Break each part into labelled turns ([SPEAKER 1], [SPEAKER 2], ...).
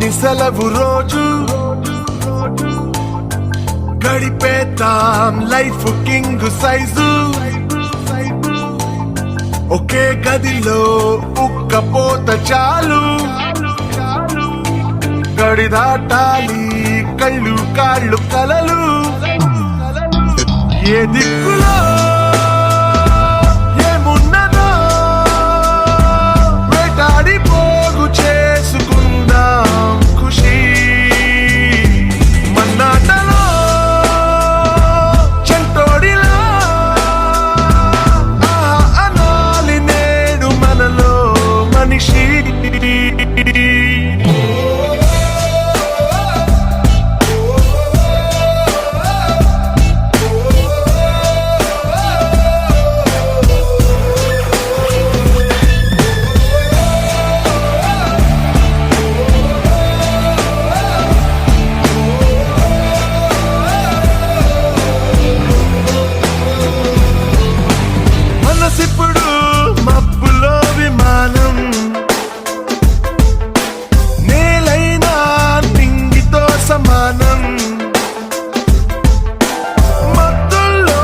[SPEAKER 1] మొదటి సెలవు రోజు గడిపేతాం లైఫ్ కింగ్ సైజు. ఒకే గదిలో ఉక్కపోత చాలు, గడి దాటాలి కళ్ళు కాళ్ళు కలలు. ఏ దిక్కులో ఏమున్నదో వేటాడి పోగు చేసుకుందాం ఖుషి. మన్నాటలో చెంటోడిలా అనాలి నేడు మనలో మనిషి. మనసిప్పుడు మబ్బులో విమానం, నేలైనా నింగితో సమానం. మత్తుల్లో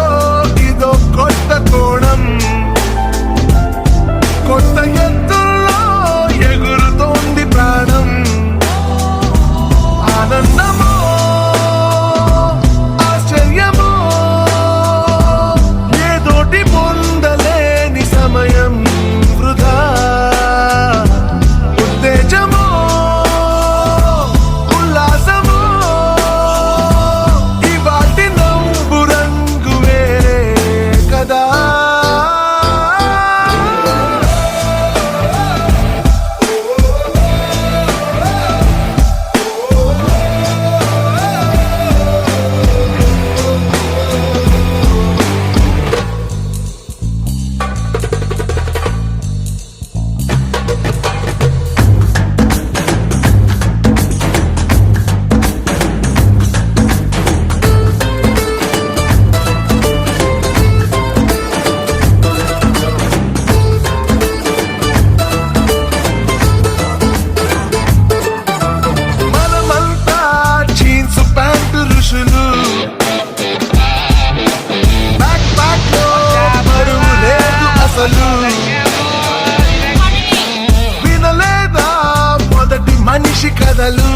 [SPEAKER 1] ఇదో కొత్త కోణం, కొత్త ఎత్తుల్లో ఎగురుతోంది ప్రాణం. ఆనందమో ఆశ్చర్యమో ఏదోటి పొందలేని సమయం వృధా. ఉత్తేజమో ఉల్లాసమో ఇవాటి నవ్వు రంగు వేరే కదా. మనమంతా జీన్స్ ప్యాంటు ఋషులు, బ్యాక్ ప్యాక్ లో బరువు లేదు అసలు. వినలేదా మొదటి మనిషి కథలు,